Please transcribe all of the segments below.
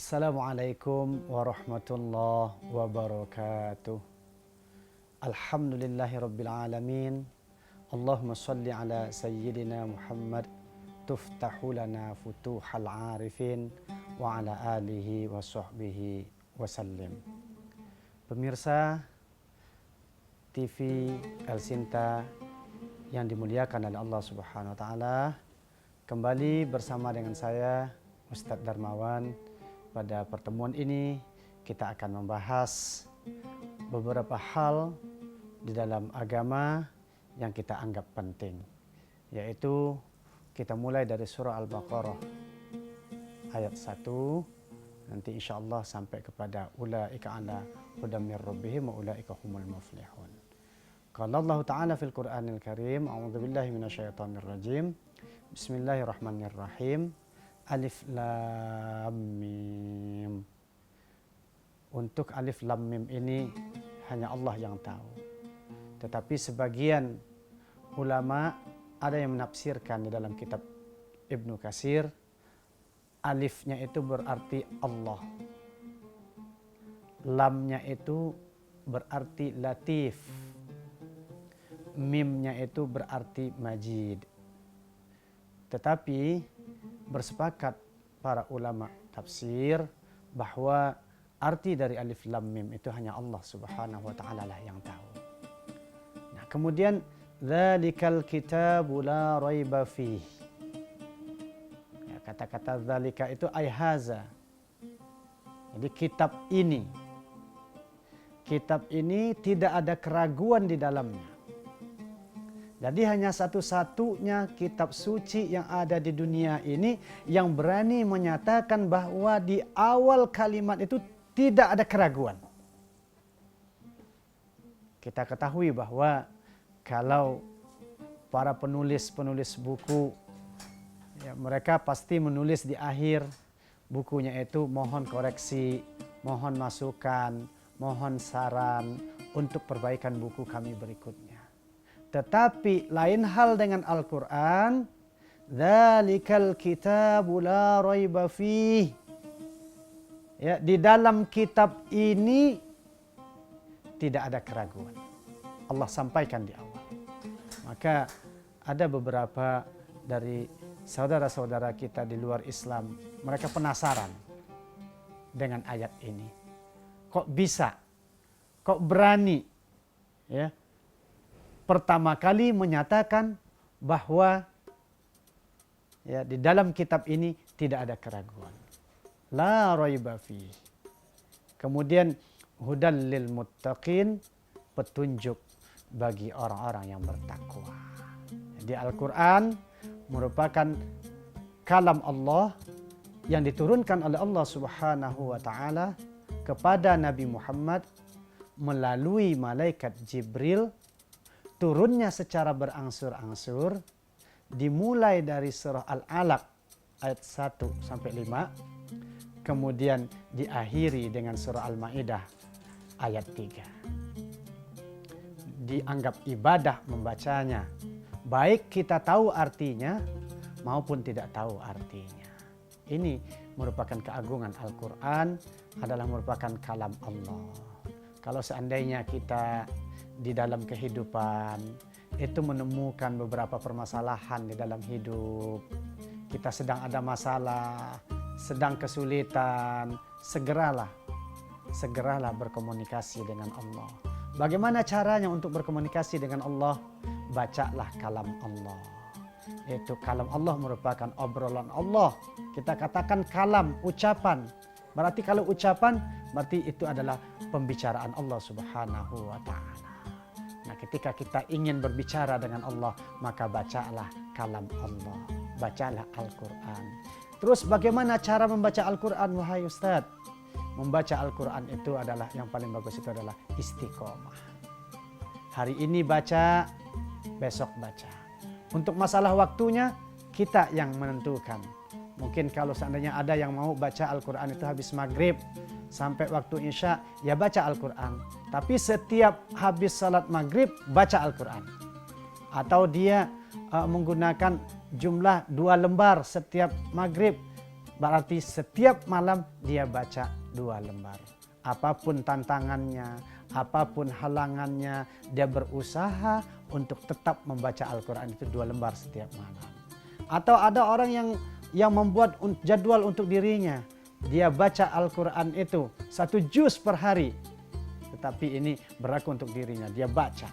Assalamualaikum warahmatullahi wabarakatuh. Alhamdulillahi rabbil alamin. Allahumma salli ala sayyidina Muhammad tuftahu lana futuhal arifin wa ala alihi wa sahbihi wasallim. Pemirsa TV El Sinta yang dimuliakan oleh Allah Subhanahu wa taala, kembali bersama dengan saya Ustadz Darmawan. Pada pertemuan ini kita akan membahas beberapa hal di dalam agama yang kita anggap penting, yaitu kita mulai dari surah Al-Baqarah ayat 1 nanti insyaallah sampai kepada ulaika ala hudam mir rabbihim wa ulaika humul muflihun. Qala Allah Ta'ala fil Qur'anil Karim, a'udzubillahi minasyaitonir rajim. Bismillahirrahmanirrahim. Alif Lam Mim. Untuk Alif Lam Mim ini hanya Allah yang tahu. Tetapi sebagian ulama ada yang menafsirkan di dalam kitab Ibnu Katsir, alifnya itu berarti Allah. Lamnya itu berarti Latif. Mimnya itu berarti Majid. Tetapi bersepakat para ulama tafsir bahwa arti dari alif lam mim itu hanya Allah Subhanahu wa taala lah yang tahu. Nah, kemudian dzalikal kitabu la raiba fih. Ya, kata-kata dzalika itu ay haza. Jadi kitab ini tidak ada keraguan di dalamnya. Jadi hanya satu-satunya kitab suci yang ada di dunia ini yang berani menyatakan bahwa di awal kalimat itu tidak ada keraguan. Kita ketahui bahwa kalau para penulis buku, ya, mereka pasti menulis di akhir bukunya itu mohon koreksi, mohon masukan, mohon saran untuk perbaikan buku kami berikutnya. Tetapi lain hal dengan Al-Quran. Dzalikal kitabu la raiba fih. Ya, di dalam kitab ini tidak ada keraguan. Allah sampaikan di awal. Maka ada beberapa dari saudara-saudara kita di luar Islam, mereka penasaran dengan ayat ini. Kok bisa? Kok berani? Ya. Pertama kali menyatakan bahwa ya, di dalam kitab ini tidak ada keraguan. La raiba fih. Kemudian hudan lil muttaqin, petunjuk bagi orang-orang yang bertakwa. Jadi Al-Quran merupakan kalam Allah yang diturunkan oleh Allah Subhanahu wa taala kepada Nabi Muhammad melalui malaikat Jibril. Turunnya secara berangsur-angsur, dimulai dari surah Al-Alaq ayat 1 sampai 5, kemudian diakhiri dengan surah Al-Maidah ayat 3. Dianggap ibadah membacanya, baik kita tahu artinya maupun tidak tahu artinya. Ini merupakan keagungan Al-Quran, adalah merupakan kalam Allah. Kalau seandainya kita di dalam kehidupan itu menemukan beberapa permasalahan di dalam hidup, kita sedang ada masalah, sedang kesulitan, segeralah berkomunikasi dengan Allah. Bagaimana caranya untuk berkomunikasi dengan Allah? Bacalah kalam Allah. Itu kalam Allah merupakan obrolan Allah. Kita katakan kalam, ucapan. Berarti kalau ucapan, berarti itu adalah pembicaraan Allah Subhanahu wa ta'ala. Nah, ketika kita ingin berbicara dengan Allah, maka bacalah kalam Allah. Bacalah Al-Quran. Terus bagaimana cara membaca Al-Quran, wahai Ustaz? Membaca Al-Quran itu adalah, yang paling bagus itu adalah istiqomah. Hari ini baca, besok baca. Untuk masalah waktunya, kita yang menentukan. Mungkin kalau seandainya ada yang mau baca Al-Quran itu habis maghrib sampai waktu isya, ya baca Al-Quran. Tapi setiap habis salat maghrib, baca Al-Quran. Atau dia menggunakan jumlah 2 lembar setiap maghrib. berarti setiap malam dia baca 2 lembar. Apapun tantangannya, apapun halangannya, dia berusaha untuk tetap membaca Al-Quran itu 2 lembar setiap malam. Atau ada orang yang membuat jadwal untuk dirinya. Dia baca Al-Quran itu 1 juz per hari. Tetapi ini berlaku untuk dirinya. Dia baca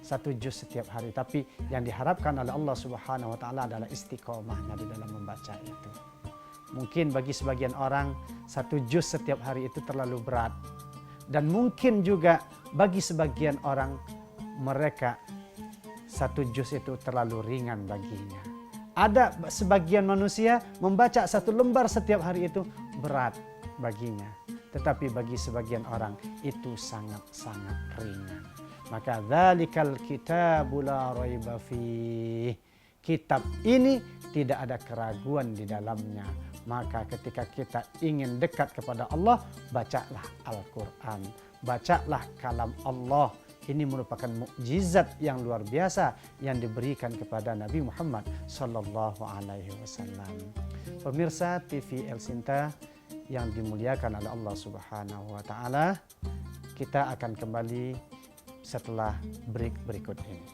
1 juz setiap hari. Tapi yang diharapkan oleh Allah Subhanahu wa Ta'ala adalah istiqomahnya di dalam membaca itu. Mungkin bagi sebagian orang 1 juz setiap hari itu terlalu berat. Dan mungkin juga bagi sebagian orang mereka 1 juz itu terlalu ringan baginya. Ada sebagian manusia membaca 1 lembar setiap hari itu berat baginya. Tetapi bagi sebagian orang itu sangat-sangat ringan. Maka dzalikal kitabu la raiba fih. Kitab ini tidak ada keraguan di dalamnya. Maka ketika kita ingin dekat kepada Allah, bacalah Al-Quran. Bacalah kalam Allah. Ini merupakan mukjizat yang luar biasa yang diberikan kepada Nabi Muhammad sallallahu alaihi wasallam. Pemirsa TV El Sinta yang dimuliakan oleh Allah Subhanahu wa Ta'ala, kita akan kembali setelah break berikut ini.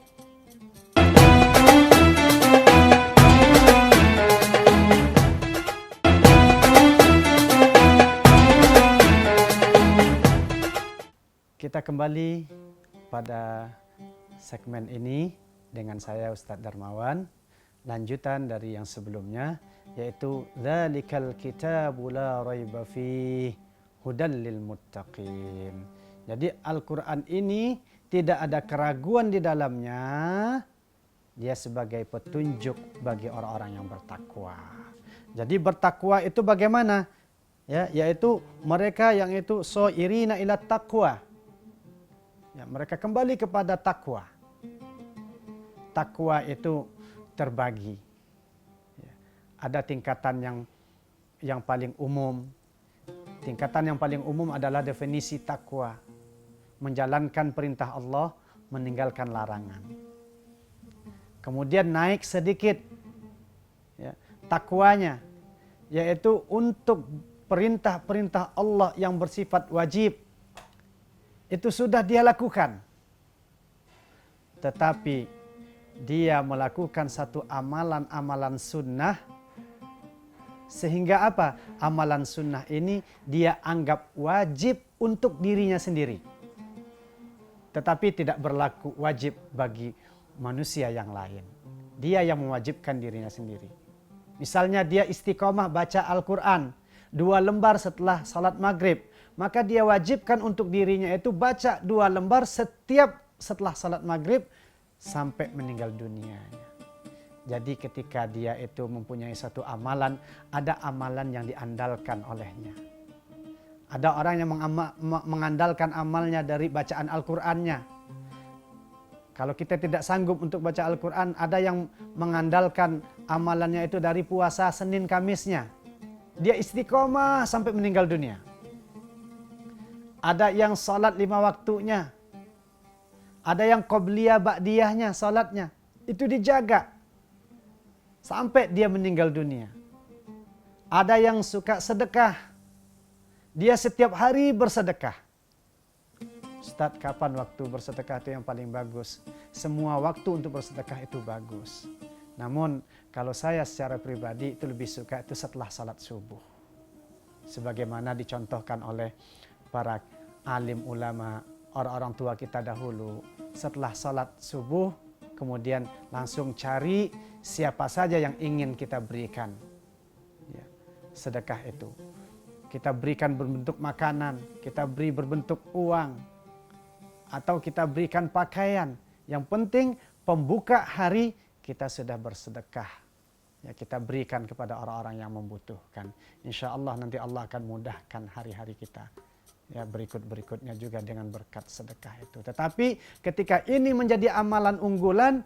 Kita kembali pada segmen ini dengan saya Ustadz Darmawan. Lanjutan dari yang sebelumnya, yaitu dzalikal kitabu la raiba fih hudal lil muttaqin. Jadi Al-Quran ini tidak ada keraguan di dalamnya. Dia sebagai petunjuk bagi orang-orang yang bertakwa. Jadi bertakwa itu bagaimana? Ya, yaitu mereka yang itu soirina ila taqwa. Ya, mereka kembali kepada takwa. Takwa itu terbagi. Ya, ada tingkatan yang paling umum. Tingkatan yang paling umum adalah definisi takwa. Menjalankan perintah Allah, meninggalkan larangan. Kemudian naik sedikit ya, takwanya, yaitu untuk perintah-perintah Allah yang bersifat wajib. Itu sudah dia lakukan. Tetapi dia melakukan satu amalan-amalan sunnah. Sehingga apa? Amalan sunnah ini dia anggap wajib untuk dirinya sendiri. Tetapi tidak berlaku wajib bagi manusia yang lain. Dia yang mewajibkan dirinya sendiri. Misalnya dia istiqomah baca Al-Quran 2 lembar setelah salat maghrib. Maka dia wajibkan untuk dirinya itu baca 2 lembar setiap setelah salat maghrib sampai meninggal dunianya. Jadi ketika dia itu mempunyai satu amalan, ada amalan yang diandalkan olehnya. Ada orang yang mengandalkan amalnya dari bacaan Al-Qur'annya. Kalau kita tidak sanggup untuk baca Al-Quran, ada yang mengandalkan amalannya itu dari puasa Senin Kamisnya. Dia istiqomah sampai meninggal dunia. Ada yang salat 5 waktunya. Ada yang qobliyah ba'diyahnya, salatnya. Itu dijaga. Sampai dia meninggal dunia. Ada yang suka sedekah. Dia setiap hari bersedekah. Ustadz, kapan waktu bersedekah itu yang paling bagus? Semua waktu untuk bersedekah itu bagus. Namun kalau saya secara pribadi itu lebih suka itu setelah salat subuh. Sebagaimana dicontohkan oleh para alim ulama, orang-orang tua kita dahulu. Setelah salat subuh, kemudian langsung cari siapa saja yang ingin kita berikan ya, sedekah itu. Kita berikan berbentuk makanan, kita beri berbentuk uang, atau kita berikan pakaian. Yang penting pembuka hari kita sudah bersedekah. Ya, kita berikan kepada orang-orang yang membutuhkan. Insya Allah nanti Allah akan mudahkan hari-hari kita. Ya, berikut-berikutnya juga dengan berkat sedekah itu. Tetapi ketika ini menjadi amalan unggulan,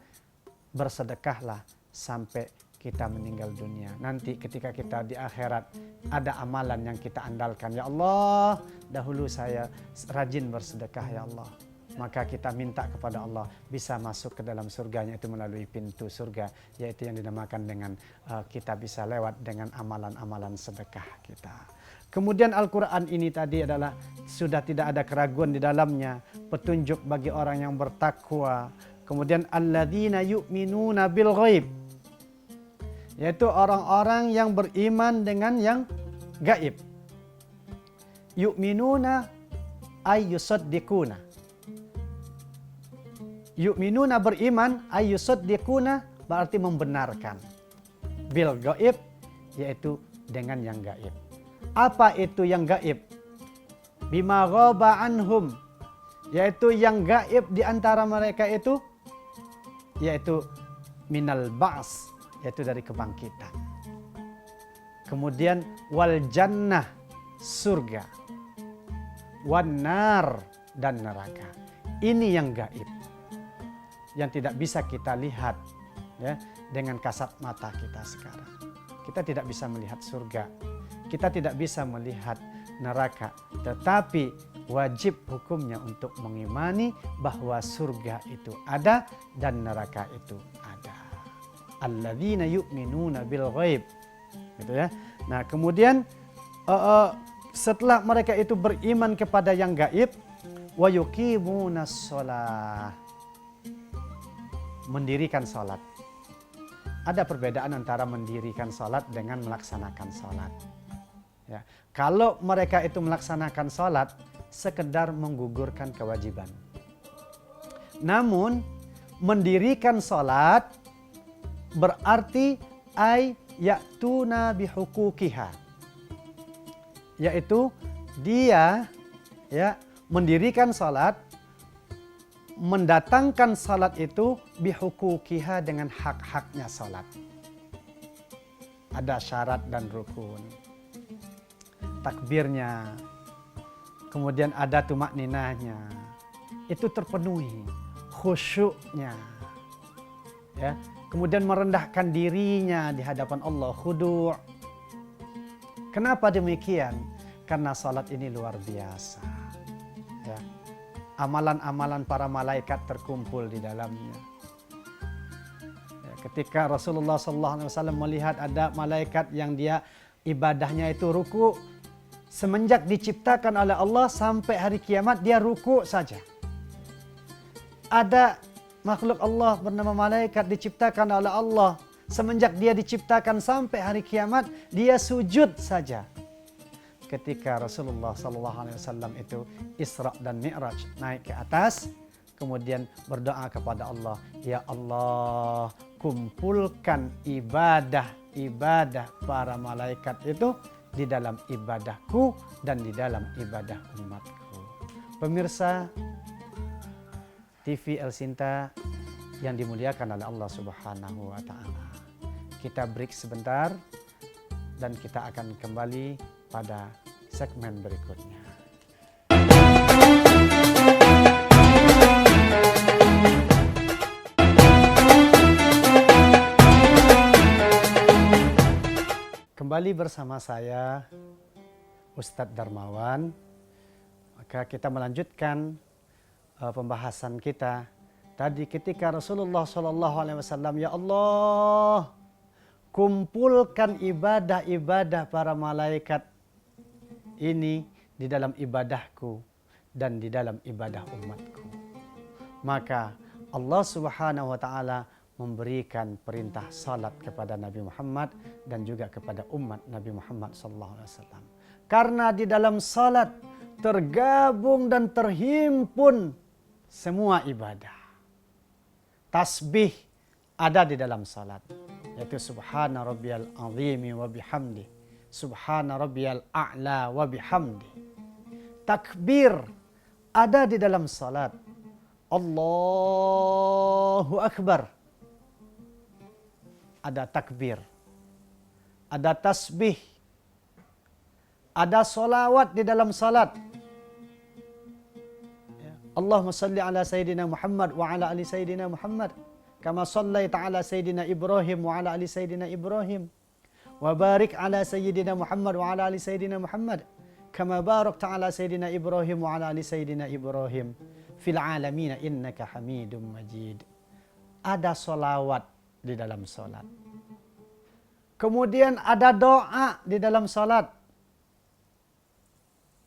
bersedekahlah sampai kita meninggal dunia. Nanti ketika kita di akhirat ada amalan yang kita andalkan. Ya Allah, dahulu saya rajin bersedekah ya Allah. maka kita minta kepada Allah bisa masuk ke dalam surganya itu melalui pintu surga, yaitu yang dinamakan dengan kita bisa lewat dengan amalan-amalan sedekah kita. Kemudian Al-Quran ini tadi adalah sudah tidak ada keraguan di dalamnya, petunjuk bagi orang yang bertakwa. Kemudian alladzina yu'minuna bil ghaib, yaitu orang-orang yang beriman dengan yang gaib. Yu'minuna ay yusaddiquna. Yu'minuna beriman, ay yusaddiquna berarti membenarkan. Bil gaib yaitu dengan yang gaib. Apa itu yang gaib? Bima ghaba anhum, yaitu yang gaib di antara mereka itu yaitu minal ba's, yaitu dari kebangkitan. Kemudian wal jannah, surga. Wan nar, dan neraka. Ini yang gaib, yang tidak bisa kita lihat ya dengan kasat mata kita sekarang. Kita tidak bisa melihat surga, kita tidak bisa melihat neraka, tetapi wajib hukumnya untuk mengimani bahwa surga itu ada dan neraka itu ada. Alladzina yu'minuna bil ghaib, gitu ya. Nah, kemudian setelah mereka itu beriman kepada yang gaib, wa yuqimunas shalah, mendirikan salat. Ada perbedaan antara mendirikan salat dengan melaksanakan salat. Ya, kalau mereka itu melaksanakan salat sekedar menggugurkan kewajiban. Namun mendirikan salat berarti ay ya'tuna bihuquqiha, yaitu dia ya mendirikan salat, mendatangkan salat itu bihuquqiha dengan hak-haknya salat. Ada syarat dan rukun. Takbirnya, kemudian ada tumakninahnya, itu terpenuhi, khusyuknya, ya. Kemudian merendahkan dirinya di hadapan Allah, khudu'. Kenapa demikian? Karena salat ini luar biasa. Ya. Amalan-amalan para malaikat terkumpul di dalamnya. Ya, ketika Rasulullah SAW melihat ada malaikat yang dia ibadahnya itu ruku, semenjak diciptakan oleh Allah sampai hari kiamat dia ruku saja. Ada makhluk Allah bernama malaikat diciptakan oleh Allah, semenjak dia diciptakan sampai hari kiamat dia sujud saja. Ketika Rasulullah SAW itu Isra dan Mi'raj, naik ke atas, kemudian berdoa kepada Allah, ya Allah, kumpulkan ibadah para malaikat itu di dalam ibadahku dan di dalam ibadah umatku. Pemirsa TV El Sinta yang dimuliakan oleh Allah Subhanahu wa Ta'ala, kita break sebentar dan kita akan kembali pada segmen berikutnya. Kembali bersama saya Ustadz Darmawan. Maka kita melanjutkan pembahasan kita tadi ketika Rasulullah SAW, ya Allah, kumpulkan ibadah-ibadah para malaikat ini di dalam ibadahku dan di dalam ibadah umatku. Maka Allah Subhanahu wa Ta'ala memberikan perintah salat kepada Nabi Muhammad dan juga kepada umat Nabi Muhammad SAW. Karena di dalam salat tergabung dan terhimpun semua ibadah. Tasbih ada di dalam salat, yaitu subhana rabbiyal azimi wa bihamdi, subhana rabbiyal a'la wa bihamdi. Takbir ada di dalam salat, Allahu Akbar. Ada takbir, ada tasbih, ada solawat di dalam salat. Allahumma salli ala Sayyidina Muhammad wa ala ali Sayyidina Muhammad kama sallaita ala Sayyidina Ibrahim wa ala ali Sayyidina Ibrahim wa barik ala Sayyidina Muhammad wa ala ali Sayyidina Muhammad kama barakta ala Sayyidina Ibrahim wa ala ali Sayyidina Ibrahim fil alamin innaka Hamidum Majid. Ada solawat di dalam solat. Kemudian ada doa di dalam salat.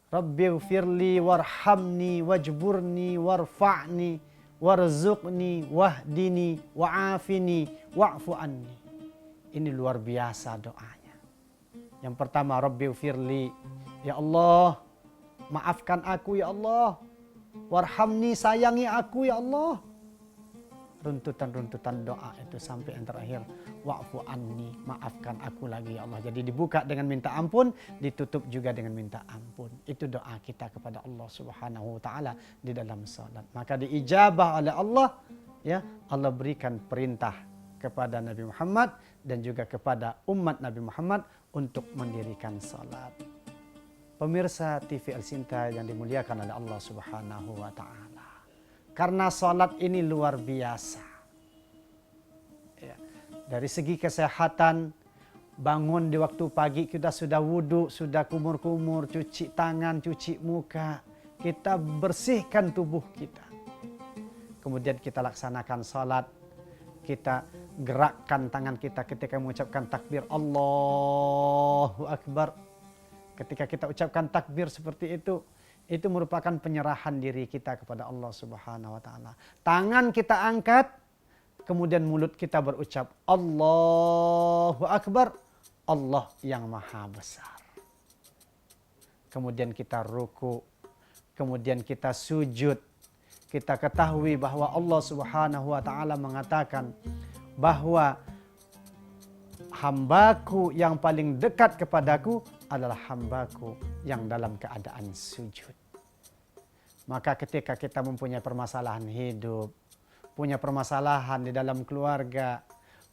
Rabbighfirli warhamni wajburni warfa'ni warzuqni wahdini wa'afini wa'fu anni. Ini luar biasa doanya. Yang pertama, Rabbighfirli, ya Allah, maafkan aku ya Allah. Warhamni, sayangi aku ya Allah. Runtutan-runtutan doa itu sampai yang terakhir, wa'fu anni, maafkan aku lagi ya Allah. Jadi dibuka dengan minta ampun, ditutup juga dengan minta ampun. Itu doa kita kepada Allah Subhanahu wa taala di dalam salat. Maka diijabah oleh Allah, ya. Allah berikan perintah kepada Nabi Muhammad dan juga kepada umat Nabi Muhammad untuk mendirikan salat. Pemirsa TV Al Sinta yang dimuliakan oleh Allah Subhanahu wa taala. Karena salat ini luar biasa. Ya. Dari segi kesehatan, bangun di waktu pagi kita sudah wudhu, sudah kumur-kumur, cuci tangan, cuci muka. Kita bersihkan tubuh kita. Kemudian kita laksanakan salat. Kita gerakkan tangan kita ketika mengucapkan takbir Allahu Akbar. Ketika kita ucapkan takbir seperti itu merupakan penyerahan diri kita kepada Allah Subhanahu wa taala. Tangan kita angkat, kemudian mulut kita berucap Allahu Akbar, Allah yang maha besar. Kemudian kita ruku, kemudian kita sujud. Kita ketahui bahwa Allah Subhanahu wa taala mengatakan bahwa hambaku yang paling dekat kepadaku adalah hambaku yang dalam keadaan sujud. Maka ketika kita mempunyai permasalahan hidup, punya permasalahan di dalam keluarga,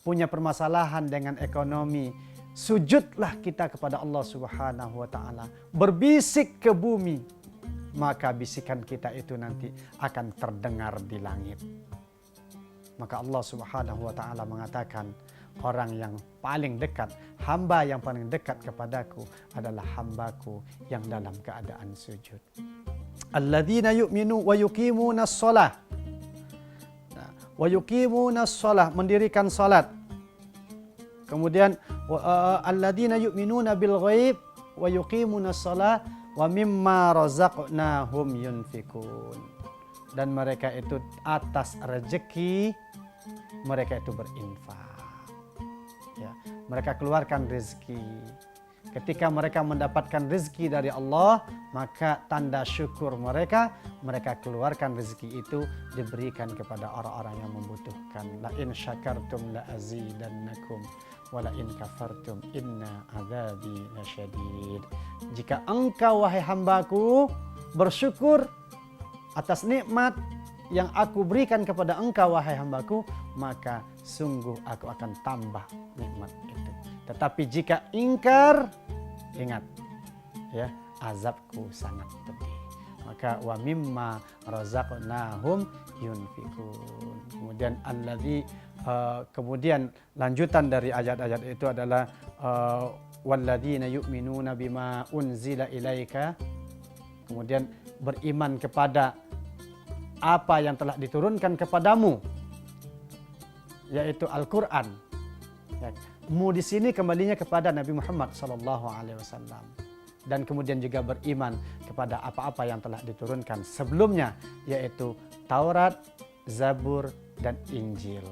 punya permasalahan dengan ekonomi, sujudlah kita kepada Allah Subhanahu wa taala. Berbisik ke bumi, maka bisikan kita itu nanti akan terdengar di langit. Maka Allah Subhanahu wa taala mengatakan, orang yang paling dekat, hamba yang paling dekat kepadaku adalah hambaku yang dalam keadaan sujud. Alladzina yu'minu wa yuqimunas shalah. Wa yuqimunas shalah, mendirikan salat. Kemudian alladzina yu'minuna bil ghaib wa yuqimunas shalah wa mimma razaqnahum yunfikun. Dan mereka itu atas rezeki mereka itu berinfak. Ya, mereka keluarkan rezeki. Ketika mereka mendapatkan rezeki dari Allah, maka tanda syukur mereka keluarkan rezeki itu diberikan kepada orang-orang yang membutuhkan. La in syakartum la azidannakum wa la in kafartum inna adzabi lasyadid. Jika engkau wahai hambaku bersyukur atas nikmat yang aku berikan kepada engkau wahai hambaku, maka sungguh aku akan tambah nikmat itu. Tetapi jika ingkar, ingat ya, azabku sangat pedih. Maka wa mimma razaqnahum yunfikun. Kemudian kemudian lanjutan dari ayat-ayat itu adalah walladzina yu'minuna bima unzila ilaika. Kemudian beriman kepada apa yang telah diturunkan kepadamu, yaitu Al-Quran. Ya, mu di sini kembalinya kepada Nabi Muhammad SAW. Dan kemudian juga beriman kepada apa-apa yang telah diturunkan sebelumnya, yaitu Taurat, Zabur, dan Injil.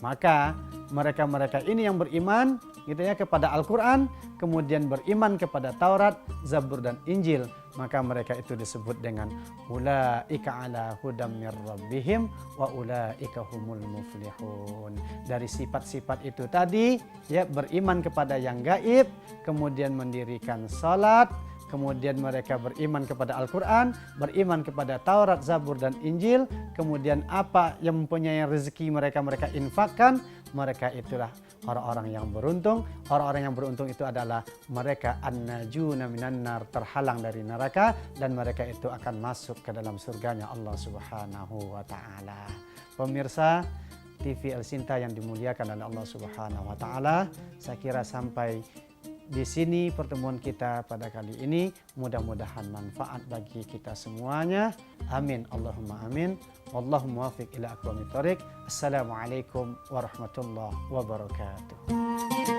Maka mereka-mereka ini yang beriman gitu ya kepada Al-Quran, kemudian beriman kepada Taurat, Zabur, dan Injil, maka mereka itu disebut dengan ulaika ala hudam mir rabbihim wa ulaika humul muflihun. Dari sifat-sifat itu tadi ya, beriman kepada yang gaib, kemudian mendirikan salat, kemudian mereka beriman kepada Al-Quran, beriman kepada Taurat, Zabur, dan Injil, kemudian apa yang mempunyai rezeki mereka infakkan, mereka itulah orang-orang yang beruntung. Orang-orang yang beruntung itu adalah mereka an-najuna minan nar, terhalang dari neraka, dan mereka itu akan masuk ke dalam surganya Allah Subhanahu wa taala. Pemirsa TV Al Sinta yang dimuliakan oleh Allah Subhanahu wa taala, saya kira sampai di sini pertemuan kita pada kali ini. Mudah-mudahan manfaat bagi kita semuanya. Amin. Allahumma amin. Wallahu muwaffiq ila aqwamit thoriq. Assalamualaikum warahmatullahi wabarakatuh.